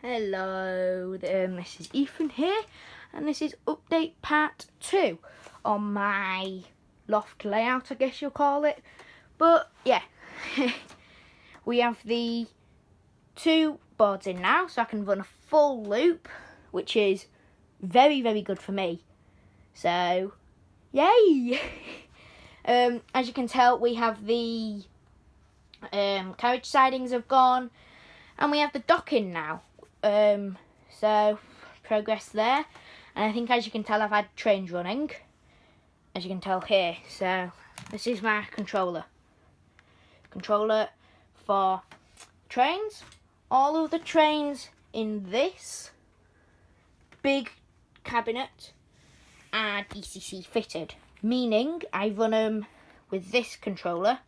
Hello, this is Ethan here, and this is update part 2 on my loft layout, I guess you'll call it. But yeah, we have the 2 boards in now, so I can run a full loop, which is very, very good for me. So, yay! As you can tell, we have the carriage sidings have gone, and we have the docking now. So progress there, and I think, as you can tell, I've had trains running, as you can tell here. So this is my controller for trains. All of the trains in this big cabinet are DCC fitted, meaning I run them with this controller.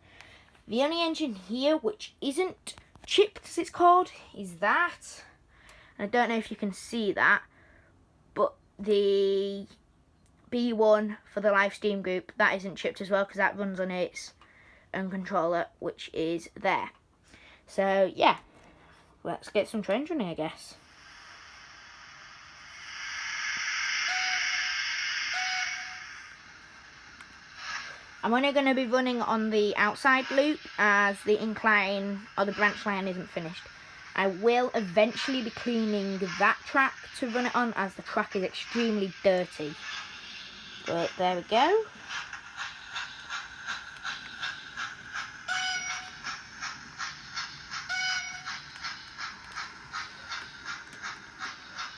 The only engine here which isn't chipped, as it's called, is that. I don't know if you can see that, but the B1 for the live stream group, that isn't chipped as well, because that runs on its own controller, which is there. So yeah, let's get some trains running, I guess. I'm only going to be running on the outside loop, as the incline or the branch line isn't finished. I will eventually be cleaning that track to run it on, as the track is extremely dirty. But there we go.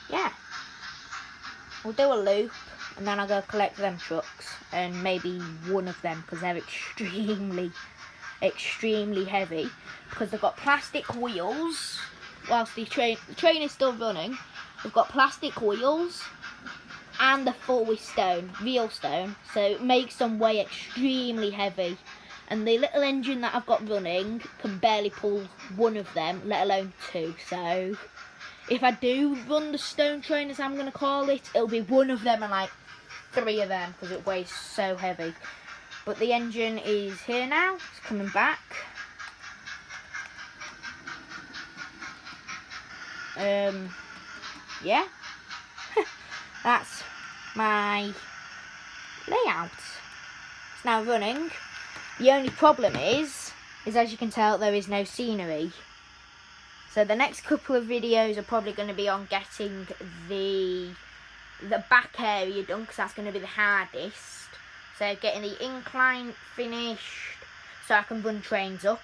Yeah. We'll do a loop, and then I'll go collect them trucks, and maybe one of them, because they're extremely heavy, because they've got plastic wheels. Whilst the train is still running, we've got plastic wheels, and they're full with stone, real stone, so it makes them weigh extremely heavy. And the little engine that I've got running can barely pull one of them, let alone 2. So if I do run the stone train, as I'm going to call it, it'll be one of them and like 3 of them, because it weighs so heavy. But the engine is here now, it's coming back. Yeah, that's my layout. It's now running. The only problem is as you can tell, there is no scenery. So the next couple of videos are probably going to be on getting the back area done, because that's going to be the hardest. So getting the incline finished so I can run trains up.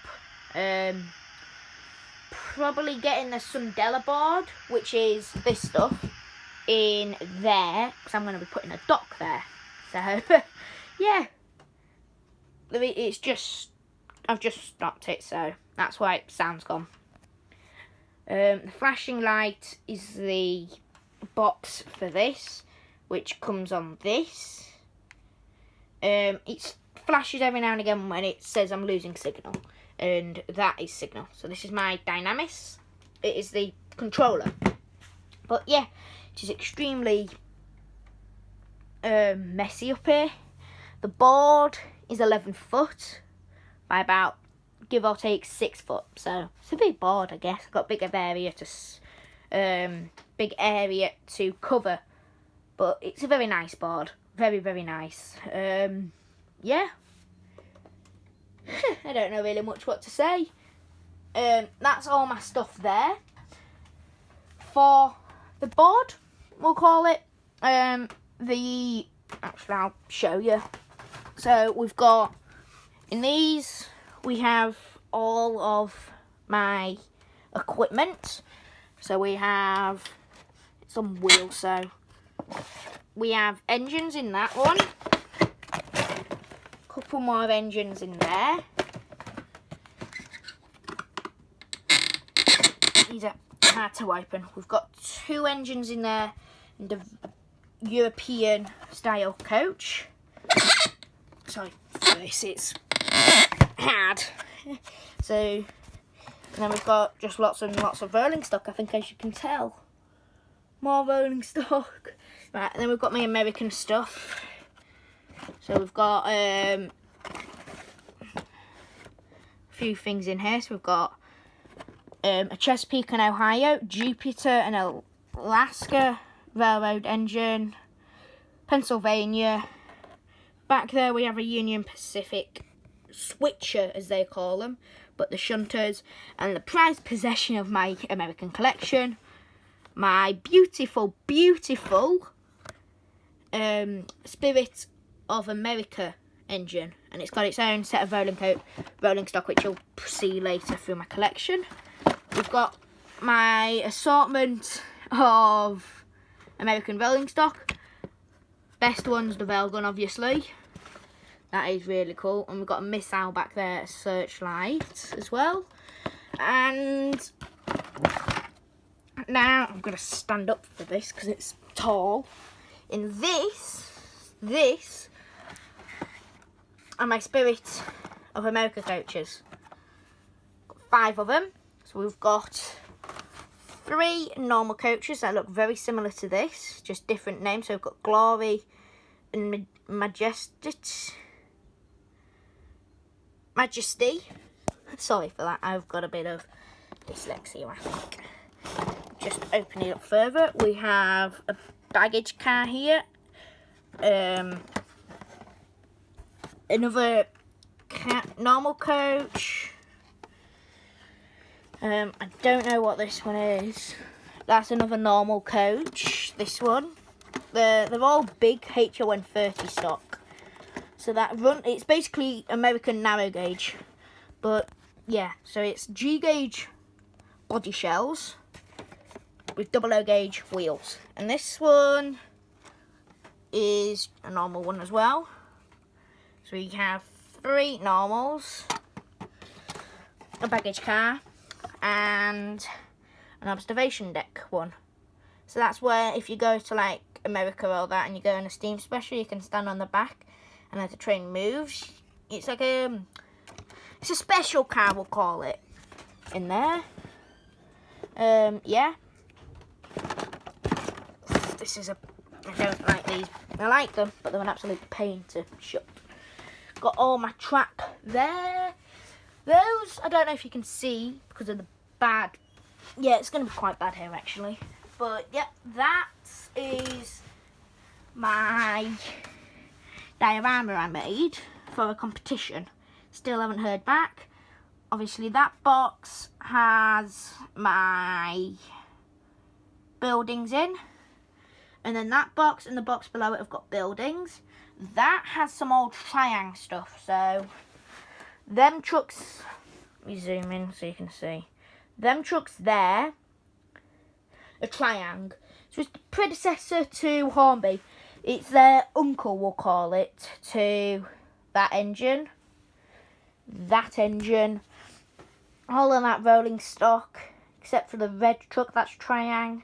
Probably getting the Sundella board, which is this stuff, in there, because I'm going to be putting a dock there. So yeah, it's just, I've just stopped it, so that's why sound's gone. The flashing light is the box for this, which comes on this. It flashes every now and again when it says I'm losing signal, and that is signal. So this is my Dynamis. It is the controller. But yeah, it is extremely messy up here. The board is 11 foot by about, give or take, 6 foot. So it's a big board, I guess. I've got big area to cover, but it's a very nice board. Very, very nice. Yeah. I don't know really much what to say. That's all my stuff there. For the board, we'll call it, actually I'll show you. So we've got, in these, we have all of my equipment. So we have some wheels, so we have engines in that one. Couple more engines in there. These are hard to open. We've got 2 engines in there in the European style coach. Sorry for this, it's hard. So, and then we've got just lots and lots of rolling stock, I think, as you can tell. More rolling stock. Right, and then we've got my American stuff. So we've got a few things in here. So we've got a Chesapeake and Ohio, Jupiter and Alaska Railroad engine, Pennsylvania. Back there we have a Union Pacific switcher, as they call them, but the shunters, and the prized possession of my American collection, my beautiful, beautiful Spirit of America engine, and it's got its own set of rolling stock, which you'll see later through my collection. We've got my assortment of American rolling stock. Best one's the railgun, obviously. That is really cool. And we've got a missile back there, a Searchlight as well. And now I'm going to stand up for this because it's tall. In this are my Spirit of America coaches. Got 5 of them. So we've got 3 normal coaches that look very similar to this, just different names. So we've got Glory and Majesty. Sorry for that, I've got a bit of dyslexia, I think. Just opening it up further, we have a baggage car here. Another normal coach. I don't know what this one is. That's another normal coach, this one. They're all big HO130 stock. So it's basically American narrow gauge. But yeah, so it's G gauge body shells with 00 gauge wheels. And this one is a normal one as well. So we have 3 normals, a baggage car, and an observation deck one. So that's where if you go to like America or that and you go in a steam special, you can stand on the back, and as the train moves, it's like it's a special car, we'll call it, in there. Yeah. I don't like these. I like them, but they're an absolute pain to shut. Got all my track there. Those, I don't know if you can see because of the bad. Yeah, it's going to be quite bad here actually. But yeah, that is my diorama I made for a competition. Still haven't heard back. Obviously that box has my buildings in. And then that box and the box below it have got buildings. That has some old Triang stuff. So them trucks, let me zoom in so you can see. Them trucks there are Triang. So it's the predecessor to Hornby. It's their uncle, we'll call it, to that engine. That engine. All of that rolling stock, except for the red truck, that's Triang.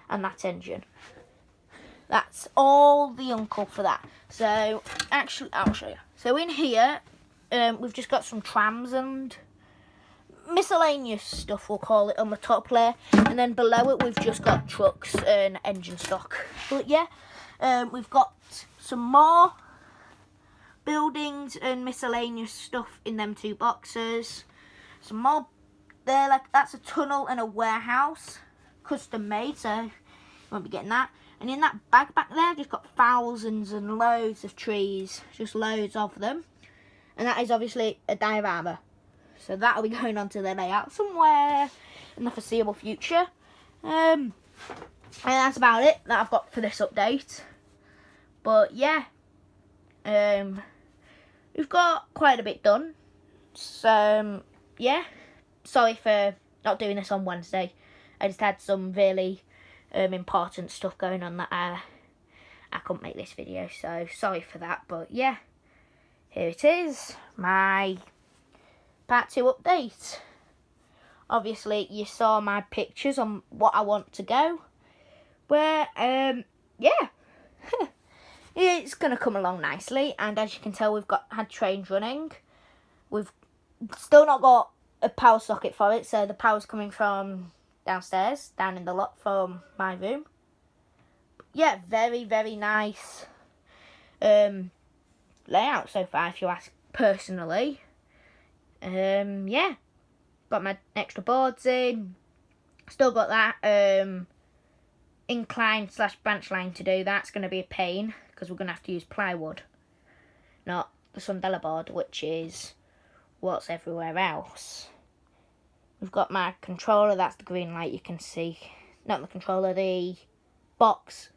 And that engine. That's all the uncle for that. So, actually, I'll show you. So in here, we've just got some trams and miscellaneous stuff, we'll call it, on the top layer. And then below it, we've just got trucks and engine stock. But yeah, we've got some more buildings and miscellaneous stuff in them 2 boxes. Some more there, like that's a tunnel and a warehouse, custom made, so you won't be getting that. And in that bag back there, I've just got thousands and loads of trees, just loads of them. And that is obviously a diorama. So that'll be going onto the layout somewhere in the foreseeable future. And that's about it that I've got for this update. But yeah, we've got quite a bit done. So yeah, sorry for not doing this on Wednesday. I just had some really important stuff going on that I couldn't make this video, so sorry for that. But yeah, here it is, my part 2 update. Obviously you saw my pictures on what I want to go, where yeah it's gonna come along nicely. And as you can tell, we've had trains running. We've still not got a power socket for it, so the power's coming from downstairs, down in the lot from my room. Yeah, very, very nice layout so far, if you ask personally. Yeah, got my extra boards in. Still got that incline / branch line to do. That's going to be a pain because we're going to have to use plywood, not the Sundela board, which is what's everywhere else. We've got my controller, that's the green light you can see. Not the controller, the box,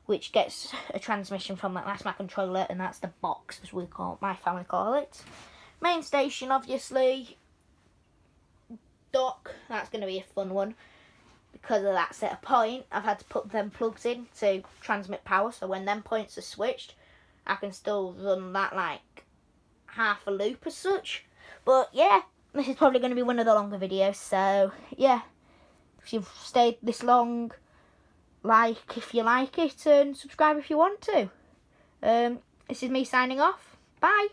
which gets a transmission from that. That's my controller, and that's the box, as my family call it. Main station, obviously. Dock, that's going to be a fun one. Because of that set of point, I've had to put them plugs in to transmit power, so when them points are switched, I can still run that like half a loop as such. But yeah, this is probably going to be one of the longer videos, so yeah, if you've stayed this long, like if you like it, and subscribe if you want to. This is me signing off. Bye.